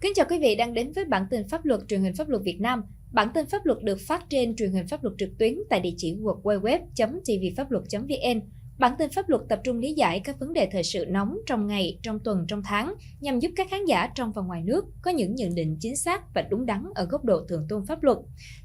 Kính chào quý vị đang đến với bản tin pháp luật truyền hình Pháp luật Việt Nam. Bản tin pháp luật được phát trên truyền hình pháp luật trực tuyến tại địa chỉ www.tvphapluat.vn. Bản tin pháp luật tập trung lý giải các vấn đề thời sự nóng trong ngày, trong tuần, trong tháng nhằm giúp các khán giả trong và ngoài nước có những nhận định chính xác và đúng đắn ở góc độ thượng tôn pháp luật.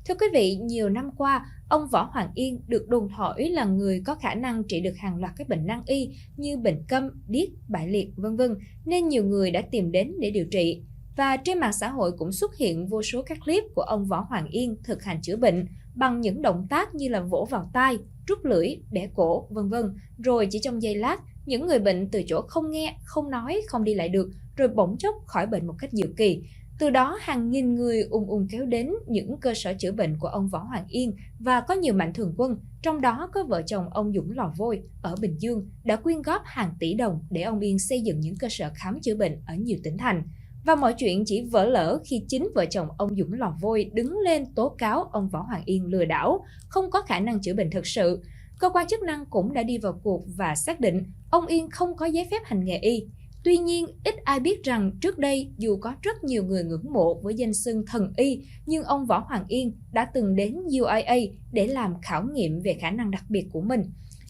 Thưa quý vị, nhiều năm qua, ông Võ Hoàng Yên được đồn thổi là người có khả năng trị được hàng loạt các bệnh nan y như bệnh câm, điếc, bại liệt, v.v. nên nhiều người đã tìm đến để điều trị. Và trên mạng xã hội cũng xuất hiện vô số các clip của ông Võ Hoàng Yên thực hành chữa bệnh bằng những động tác như là vỗ vào tai, trút lưỡi, bẻ cổ, v.v. Rồi chỉ trong giây lát, những người bệnh từ chỗ không nghe, không nói, không đi lại được, rồi bỗng chốc khỏi bệnh một cách diệu kỳ. Từ đó, hàng nghìn người ùn kéo đến những cơ sở chữa bệnh của ông Võ Hoàng Yên và có nhiều mạnh thường quân, trong đó có vợ chồng ông Dũng Lò Vôi ở Bình Dương đã quyên góp hàng tỷ đồng để ông Yên xây dựng những cơ sở khám chữa bệnh ở nhiều tỉnh thành. Và mọi chuyện chỉ vỡ lở khi chính vợ chồng ông Dũng Lò Vôi đứng lên tố cáo ông Võ Hoàng Yên lừa đảo, không có khả năng chữa bệnh thực sự. Cơ quan chức năng cũng đã đi vào cuộc và xác định ông Yên không có giấy phép hành nghề y. Tuy nhiên, ít ai biết rằng trước đây dù có rất nhiều người ngưỡng mộ với danh xưng thần y, nhưng ông Võ Hoàng Yên đã từng đến UIA để làm khảo nghiệm về khả năng đặc biệt của mình.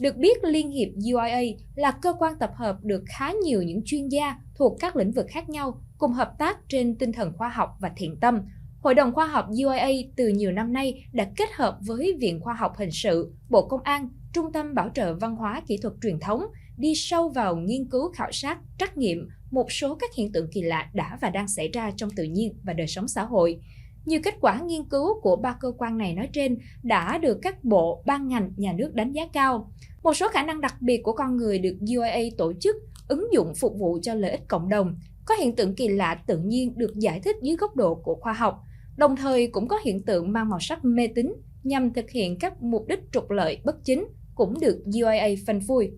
Được biết, Liên hiệp UIA là cơ quan tập hợp được khá nhiều những chuyên gia thuộc các lĩnh vực khác nhau cùng hợp tác trên tinh thần khoa học và thiện tâm. Hội đồng khoa học UIA từ nhiều năm nay đã kết hợp với Viện Khoa học Hình sự, Bộ Công an, Trung tâm Bảo trợ Văn hóa Kỹ thuật Truyền thống đi sâu vào nghiên cứu khảo sát, trắc nghiệm một số các hiện tượng kỳ lạ đã và đang xảy ra trong tự nhiên và đời sống xã hội. Nhiều kết quả nghiên cứu của ba cơ quan này nói trên đã được các bộ, ban ngành, nhà nước đánh giá cao. Một số khả năng đặc biệt của con người được UIA tổ chức, ứng dụng phục vụ cho lợi ích cộng đồng. Có hiện tượng kỳ lạ tự nhiên được giải thích dưới góc độ của khoa học. Đồng thời cũng có hiện tượng mang màu sắc mê tín nhằm thực hiện các mục đích trục lợi bất chính cũng được UIA phanh phui.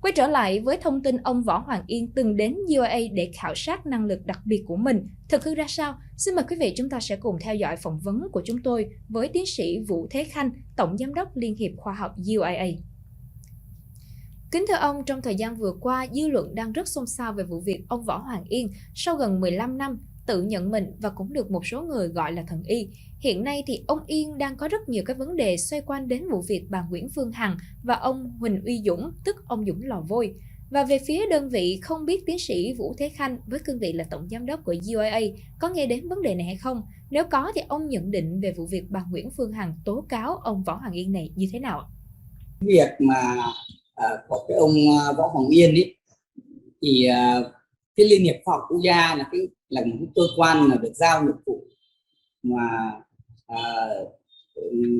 Quay trở lại với thông tin ông Võ Hoàng Yên từng đến UIA để khảo sát năng lực đặc biệt của mình, thực hư ra sao? Xin mời quý vị chúng ta sẽ cùng theo dõi phỏng vấn của chúng tôi với tiến sĩ Vũ Thế Khanh, Tổng Giám đốc Liên hiệp Khoa học UIA. Kính thưa ông, trong thời gian vừa qua, dư luận đang rất xôn xao về vụ việc ông Võ Hoàng Yên sau gần 15 năm tự nhận mình và cũng được một số người gọi là thần y. Hiện nay thì ông Yên đang có rất nhiều các vấn đề xoay quanh đến vụ việc bà Nguyễn Phương Hằng và ông Huỳnh Uy Dũng, tức ông Dũng Lò Vôi. Và về phía đơn vị, không biết tiến sĩ Vũ Thế Khanh với cương vị là tổng giám đốc của UIA có nghe đến vấn đề này hay không? Nếu có thì ông nhận định về vụ việc bà Nguyễn Phương Hằng tố cáo ông Võ Hoàng Yên này như thế nào? Việc mà của cái ông Võ Hoàng Yên ấy thì cái Liên hiệp Khoa học Quốc gia là một cái cơ quan mà được giao nhiệm vụ mà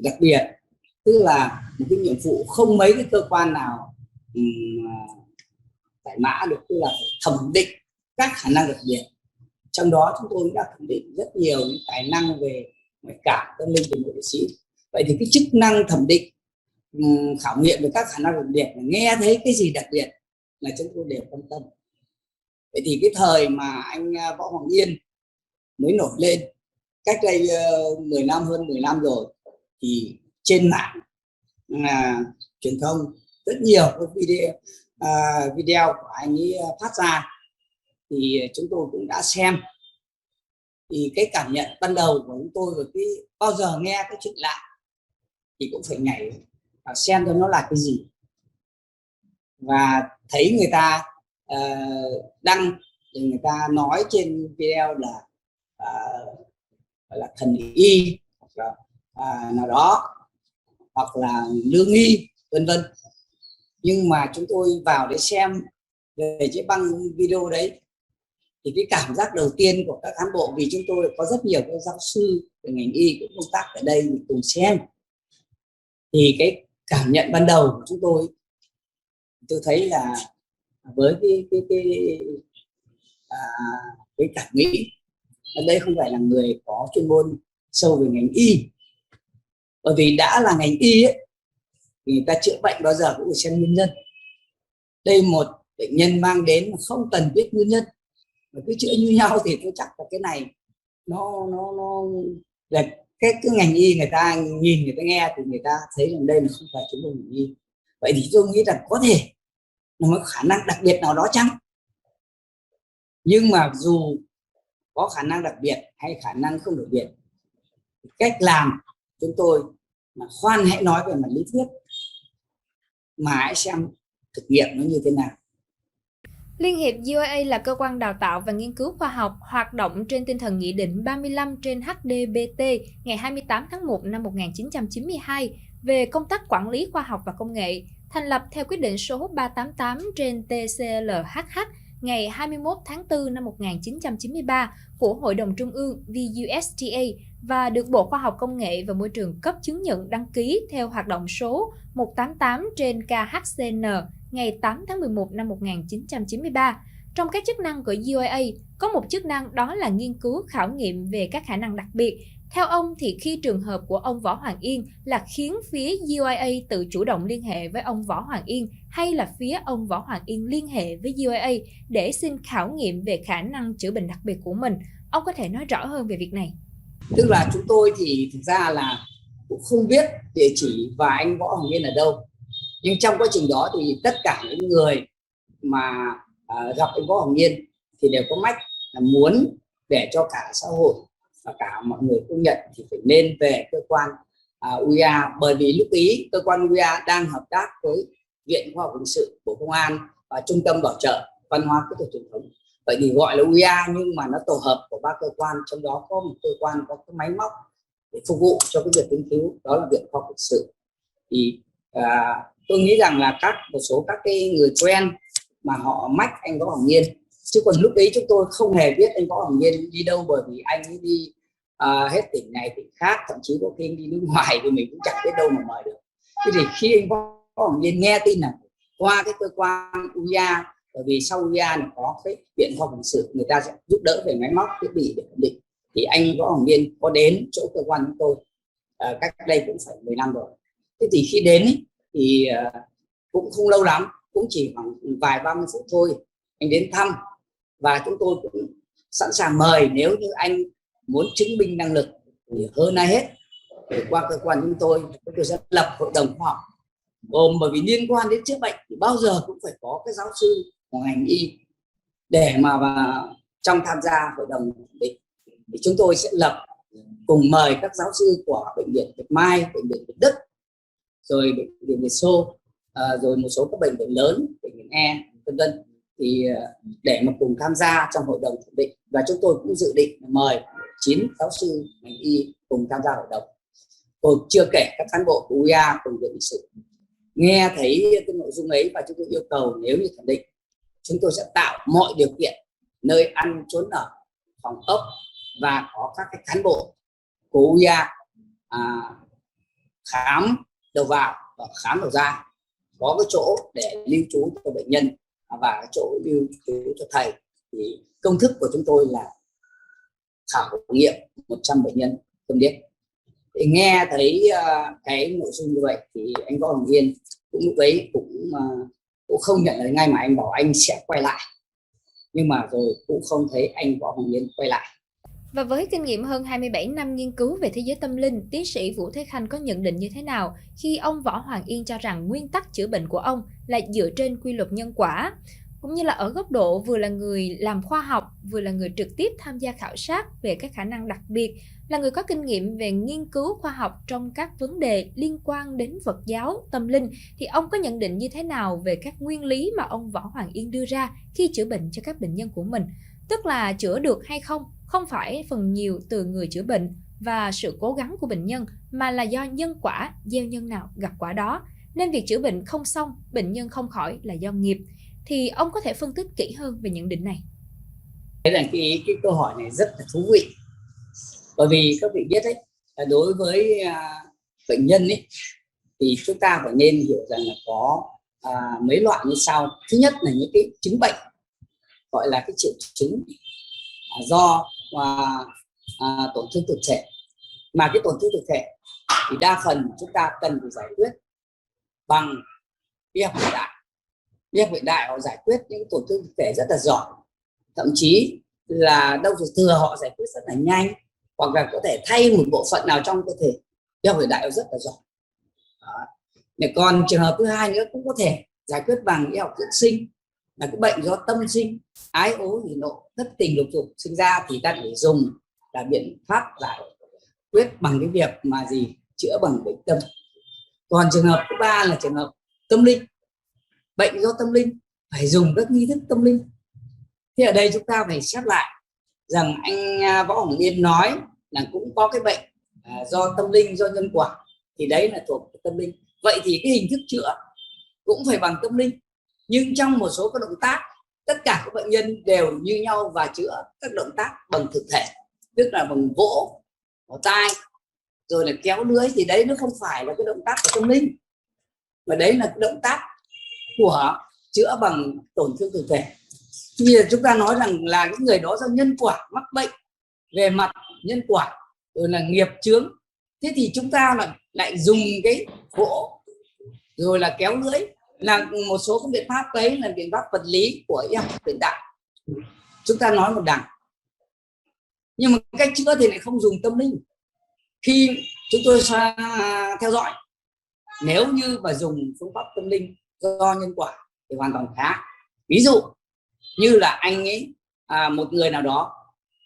đặc biệt, tức là một cái nhiệm vụ không mấy cái cơ quan nào giải mã được, tức là phải thẩm định các khả năng đặc biệt. Trong đó chúng tôi đã thẩm định rất nhiều những tài năng về ngoại cảm, tâm linh của người nghệ sĩ. Vậy thì cái chức năng thẩm định khảo nghiệm về các khả năng đặc biệt, nghe thấy cái gì đặc biệt là chúng tôi đều quan tâm. Vậy thì cái thời mà anh Võ Hoàng Yên mới nổi lên cách đây 10 năm, hơn 10 năm rồi, thì trên mạng truyền thông rất nhiều cái video của anh ấy phát ra thì chúng tôi cũng đã xem. Thì cái cảm nhận ban đầu của chúng tôi về cái bao giờ nghe cái chuyện lạ thì cũng phải nhảy và xem cho nó là cái gì, và thấy người ta đăng thì người ta nói trên video là thần y hoặc là nào đó hoặc là lương nghi vân vân. Nhưng mà chúng tôi vào để xem về cái băng video đấy thì cái cảm giác đầu tiên của các cán bộ, vì chúng tôi có rất nhiều các giáo sư về ngành y cũng công tác ở đây cùng xem, thì cái cảm nhận ban đầu của chúng tôi thấy là với cái cảm nghĩ ở đây không phải là người có chuyên môn sâu về ngành y, bởi vì đã là ngành y ấy, thì người ta chữa bệnh bao giờ cũng phải xem nguyên nhân. Đây một bệnh nhân mang đến mà không cần biết nguyên nhân mà cứ chữa như nhau thì tôi chắc là cái này nó là cái ngành y người ta nhìn, người ta nghe thì người ta thấy rằng đây là không phải chuyên môn ngành y. Vậy thì tôi nghĩ rằng có thể là một khả năng đặc biệt nào đó chăng, nhưng mà dù có khả năng đặc biệt hay khả năng không đặc biệt. Cách làm chúng tôi là khoan hãy nói về mặt lý thuyết mà hãy xem thực nghiệm nó như thế nào. Liên hiệp UIA là cơ quan đào tạo và nghiên cứu khoa học hoạt động trên tinh thần Nghị định 35 trên HDBT ngày 28 tháng 1 năm 1992 về công tác quản lý khoa học và công nghệ, thành lập theo quyết định số 388 trên TCLHH ngày 21 tháng 4 năm 1993 của Hội đồng Trung ương VUSTA và được Bộ Khoa học Công nghệ và Môi trường cấp chứng nhận đăng ký theo hoạt động số 188 trên KHCN ngày 8 tháng 11 năm 1993. Trong các chức năng của UIA, có một chức năng đó là nghiên cứu khảo nghiệm về các khả năng đặc biệt. Theo ông thì khi trường hợp của ông Võ Hoàng Yên là khiến phía UIA tự chủ động liên hệ với ông Võ Hoàng Yên hay là phía ông Võ Hoàng Yên liên hệ với UIA để xin khảo nghiệm về khả năng chữa bệnh đặc biệt của mình, ông có thể nói rõ hơn về việc này? Tức là chúng tôi thì thực ra là cũng không biết địa chỉ và anh Võ Hoàng Yên ở đâu, nhưng trong quá trình đó thì tất cả những người mà gặp anh Võ Hoàng Yên thì đều có mách là muốn để cho cả xã hội và cả mọi người công nhận thì phải nên về cơ quan UIA, bởi vì lúc ý cơ quan UIA đang hợp tác với Viện Khoa học Hình sự Bộ Công an và Trung tâm Bảo trợ Văn hóa Kỹ thuật Truyền thống. Vậy thì gọi là UIA nhưng mà nó tổ hợp của ba cơ quan, trong đó có một cơ quan có cái máy móc để phục vụ cho cái việc nghiên cứu, đó là Viện Khoa học Hình sự. Thì tôi nghĩ rằng là một số các cái người quen mà họ mách anh Võ Hoàng Yên, chứ còn lúc ấy chúng tôi không hề biết anh Võ Hoàng Yên đi đâu, bởi vì anh ấy đi hết tỉnh này tỉnh khác, thậm chí có khi đi nước ngoài thì mình cũng chẳng biết đâu mà mời được. Thế thì khi anh Võ Hoàng Yên nghe tin là qua cái cơ quan UIA, bởi vì sau UIA này có cái Viện Khoa học Hình sự, người ta sẽ giúp đỡ về máy móc thiết bị để thẩm định, thì anh Võ Hoàng Yên có đến chỗ cơ quan chúng tôi cách đây cũng phải 10 năm rồi. Thế thì khi đến ấy, thì cũng không lâu lắm, cũng chỉ khoảng vài 30 phút thôi, anh đến thăm và chúng tôi cũng sẵn sàng mời nếu như anh muốn chứng minh năng lực. Thì hơn ai hết thì qua cơ quan chúng tôi sẽ lập hội đồng khoa học gồm, bởi vì liên quan đến chữa bệnh thì bao giờ cũng phải có cái giáo sư của ngành y để mà trong tham gia hội đồng thẩm định. Thì chúng tôi sẽ lập cùng mời các giáo sư của bệnh viện Bạch Mai, bệnh viện Việt Đức, rồi bệnh viện Việt Xô, rồi một số các bệnh viện lớn, bệnh viện E, vân vân, thì để mà cùng tham gia trong hội đồng thẩm định. Và chúng tôi cũng dự định mời 9 giáo sư ngành y cùng tham gia hội đồng. Tôi chưa kể các cán bộ của UIA cùng viện lịch sử nghe thấy cái nội dung ấy, và chúng tôi yêu cầu nếu như thẩm định chúng tôi sẽ tạo mọi điều kiện, nơi ăn trốn ở, phòng ốc, và có các cái cán bộ của UIA khám đầu vào và khám đầu ra, có cái chỗ để lưu trú cho bệnh nhân và cái chỗ lưu trú cho thầy. Thì công thức của chúng tôi là khảo nghiệm 100 bệnh nhân tâm điếc. Thì nghe thấy cái nội dung như vậy thì anh Võ Hoàng Yên cũng lúc ấy cũng không nhận lời ngay, mà anh bảo anh sẽ quay lại, nhưng mà rồi cũng không thấy anh Võ Hoàng Yên quay lại. Và với kinh nghiệm hơn 27 năm nghiên cứu về thế giới tâm linh, tiến sĩ Vũ Thế Khanh có nhận định như thế nào khi ông Võ Hoàng Yên cho rằng nguyên tắc chữa bệnh của ông là dựa trên quy luật nhân quả, cũng như là ở góc độ vừa là người làm khoa học, vừa là người trực tiếp tham gia khảo sát về các khả năng đặc biệt, là người có kinh nghiệm về nghiên cứu khoa học trong các vấn đề liên quan đến Phật giáo, tâm linh, thì ông có nhận định như thế nào về các nguyên lý mà ông Võ Hoàng Yên đưa ra khi chữa bệnh cho các bệnh nhân của mình? Tức là chữa được hay không phải phần nhiều từ người chữa bệnh và sự cố gắng của bệnh nhân, mà là do nhân quả, gieo nhân nào gặp quả đó. Nên việc chữa bệnh không xong, bệnh nhân không khỏi là do nghiệp. Thì ông có thể phân tích kỹ hơn về nhận định này? Thế là cái câu hỏi này rất là thú vị, bởi vì các vị biết đấy, đối với bệnh nhân ấy, thì chúng ta phải nên hiểu rằng là có mấy loại như sau. Thứ nhất là những cái chứng bệnh gọi là cái triệu chứng do tổn thương thực thể, mà cái tổn thương thực thể thì đa phần chúng ta cần phải giải quyết bằng y học hiện đại. Y học hiện đại họ giải quyết những tổn thương thực thể rất là giỏi, thậm chí là đâu rồi thừa họ giải quyết rất là nhanh, hoặc là có thể thay một bộ phận nào trong cơ thể. Y học hiện đại họ rất là giỏi. Còn trường hợp thứ hai nữa cũng có thể giải quyết bằng y học dưỡng sinh, là cái bệnh do tâm sinh, ái ố hỉ nộ, thất tình lục dục sinh ra, thì ta phải dùng là biện pháp giải quyết bằng cái việc mà gì, chữa bằng bệnh tâm. Còn trường hợp thứ ba là trường hợp tâm linh, bệnh do tâm linh phải dùng các nghi thức tâm linh. Thì ở đây chúng ta phải xét lại rằng anh Võ Hồng Yên nói là cũng có cái bệnh do tâm linh, do nhân quả, thì đấy là thuộc tâm linh. Vậy thì cái hình thức chữa cũng phải bằng tâm linh, nhưng trong một số các động tác tất cả các bệnh nhân đều như nhau và chữa các động tác bằng thực thể, tức là bằng vỗ vào tai rồi là kéo lưỡi, thì đấy nó không phải là cái động tác của tâm linh, mà đấy là cái động tác của chữa bằng tổn thương thực thể. Bây giờ chúng ta nói rằng là những người đó do nhân quả mắc bệnh về mặt nhân quả rồi là nghiệp chướng, thế thì chúng ta lại dùng cái vỗ rồi là kéo lưỡi là một số các biện pháp đấy là biện pháp vật lý của y học hiện đại, chúng ta nói một đằng, nhưng mà cách chữa thì lại không dùng tâm linh. Khi chúng tôi theo dõi, nếu như mà dùng phương pháp tâm linh do nhân quả thì hoàn toàn khác. Ví dụ như là anh ấy một người nào đó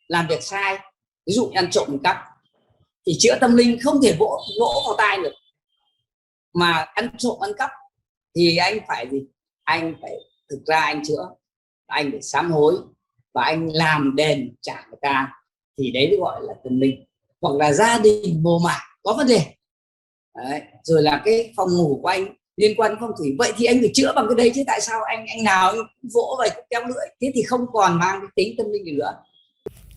làm việc sai, ví dụ ăn trộm một cắp, thì chữa tâm linh không thể vỗ vào tai được, mà ăn trộm ăn cắp thì anh phải gì, anh phải thực ra anh chữa, anh phải sám hối và anh làm đền trả người ta, thì đấy gọi là tâm linh. Hoặc là gia đình mồ mả có vấn đề đấy, rồi là cái phòng ngủ của anh liên quan đến phong thủy, vậy thì anh phải chữa bằng cái đấy chứ, tại sao anh nào vỗ về kéo lưỡi, thế thì không còn mang cái tính tâm linh gì nữa.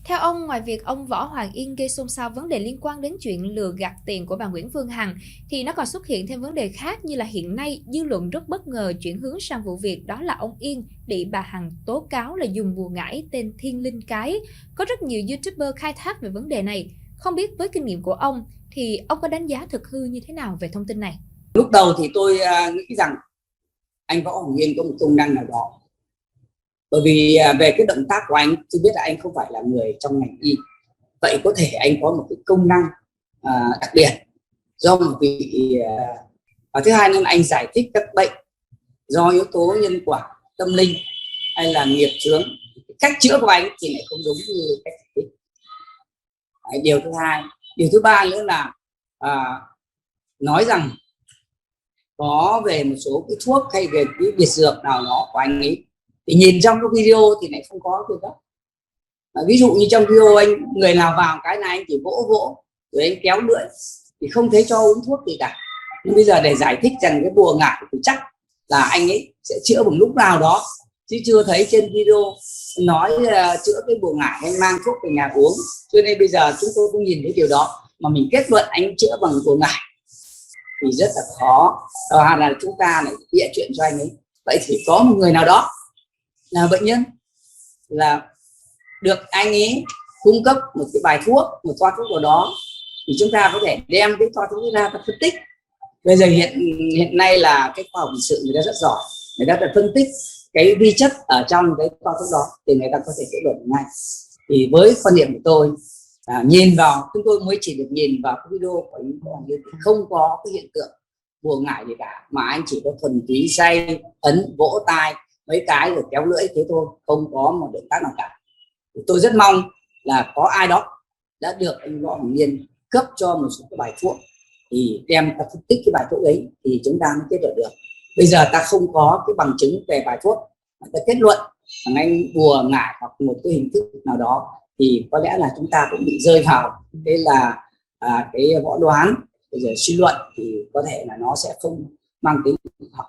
Theo ông, ngoài việc ông Võ Hoàng Yên gây xôn xao vấn đề liên quan đến chuyện lừa gạt tiền của bà Nguyễn Phương Hằng, thì nó còn xuất hiện thêm vấn đề khác, như là hiện nay dư luận rất bất ngờ chuyển hướng sang vụ việc đó là ông Yên bị bà Hằng tố cáo là dùng bùa ngải tên Thiên Linh Cái. Có rất nhiều YouTuber khai thác về vấn đề này. Không biết với kinh nghiệm của ông thì ông có đánh giá thực hư như thế nào về thông tin này? Lúc đầu thì tôi nghĩ rằng anh Võ Hoàng Yên có một công năng nào đó, bởi vì về cái động tác của anh, tôi biết là anh không phải là người trong ngành y, vậy có thể anh có một cái công năng đặc biệt do một vị và thứ hai nữa là anh giải thích các bệnh do yếu tố nhân quả, tâm linh hay là nghiệp chướng, cách chữa của anh thì lại không đúng như cách giải thích. Điều thứ hai, điều thứ ba nữa là nói rằng có về một số cái thuốc hay về cái biệt dược nào đó của anh ấy, thì nhìn trong cái video thì lại không có cái đó. Ví dụ như trong video anh, người nào vào cái này anh chỉ vỗ rồi anh kéo lưỡi thì không thấy cho uống thuốc gì cả. Nhưng bây giờ để giải thích rằng cái bùa ngải thì chắc là anh ấy sẽ chữa bằng lúc nào đó, chứ chưa thấy trên video nói chữa cái bùa ngải anh mang thuốc về nhà uống. Cho nên bây giờ chúng tôi không nhìn thấy điều đó mà mình kết luận anh chữa bằng bùa ngải thì rất là khó, hoặc là chúng ta lại bịa chuyện cho anh ấy. Vậy thì có một người nào đó là bệnh nhân là được anh ấy cung cấp một cái bài thuốc, một toa thuốc nào đó, thì chúng ta có thể đem cái toa thuốc ra và phân tích. Bây giờ hiện nay là cái khoa học hình sự người ta rất giỏi, người ta đã phân tích cái vi chất ở trong cái toa thuốc đó thì người ta có thể kết luận ngay. Thì với quan điểm của tôi, nhìn vào, chúng tôi mới chỉ được nhìn vào cái video của anh Võ Hoàng Yên, không có cái hiện tượng bùa ngải gì cả, mà anh chỉ có thuần túy day, ấn, vỗ tai mấy cái rồi kéo lưỡi thế thôi, không có một động tác nào cả. Thì tôi rất mong là có ai đó đã được anh Võ Hoàng Yên cấp cho một số cái bài thuốc, thì đem ta phân tích cái bài thuốc ấy thì chúng ta mới kết luận được. Bây giờ ta không có cái bằng chứng về bài thuốc mà ta kết luận rằng anh bùa ngải hoặc một cái hình thức nào đó, thì có lẽ là chúng ta cũng bị rơi vào đây là cái võ đoán, bây giờ suy luận thì có thể là nó sẽ không mang tính học.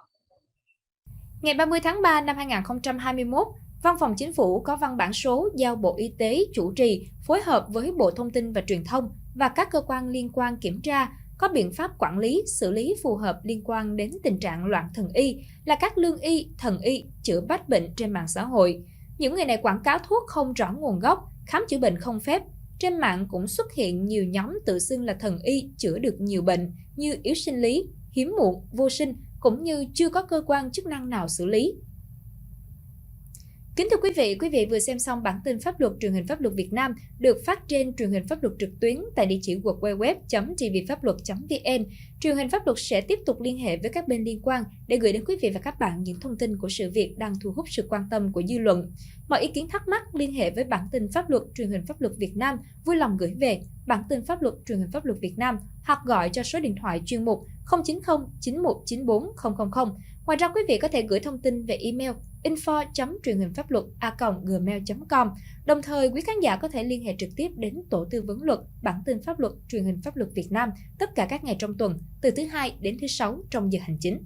Ngày 30 tháng 3 năm 2021, Văn phòng Chính phủ có văn bản số giao Bộ Y tế chủ trì phối hợp với Bộ Thông tin và Truyền thông và các cơ quan liên quan kiểm tra, có biện pháp quản lý, xử lý phù hợp liên quan đến tình trạng loạn thần y, là các lương y, thần y chữa bách bệnh trên mạng xã hội. Những người này quảng cáo thuốc không rõ nguồn gốc, khám chữa bệnh không phép. Trên mạng cũng xuất hiện nhiều nhóm tự xưng là thần y chữa được nhiều bệnh như yếu sinh lý, hiếm muộn, vô sinh, cũng như chưa có cơ quan chức năng nào xử lý. Kính thưa quý vị vừa xem xong bản tin pháp luật truyền hình pháp luật Việt Nam được phát trên truyền hình pháp luật trực tuyến tại địa chỉ www.tvphapluat.vn. Truyền hình pháp luật sẽ tiếp tục liên hệ với các bên liên quan để gửi đến quý vị và các bạn những thông tin của sự việc đang thu hút sự quan tâm của dư luận. Mọi ý kiến thắc mắc liên hệ với bản tin pháp luật truyền hình pháp luật Việt Nam vui lòng gửi về bản tin pháp luật truyền hình pháp luật Việt Nam hoặc gọi cho số điện thoại chuyên mục 090 9194 000. Ngoài ra quý vị có thể gửi thông tin về email info.truyền-hình-pháp-luật@gmail.com. Đồng thời, quý khán giả có thể liên hệ trực tiếp đến tổ tư vấn luật, bản tin pháp luật, truyền hình pháp luật Việt Nam tất cả các ngày trong tuần, từ thứ Hai đến thứ Sáu trong giờ hành chính.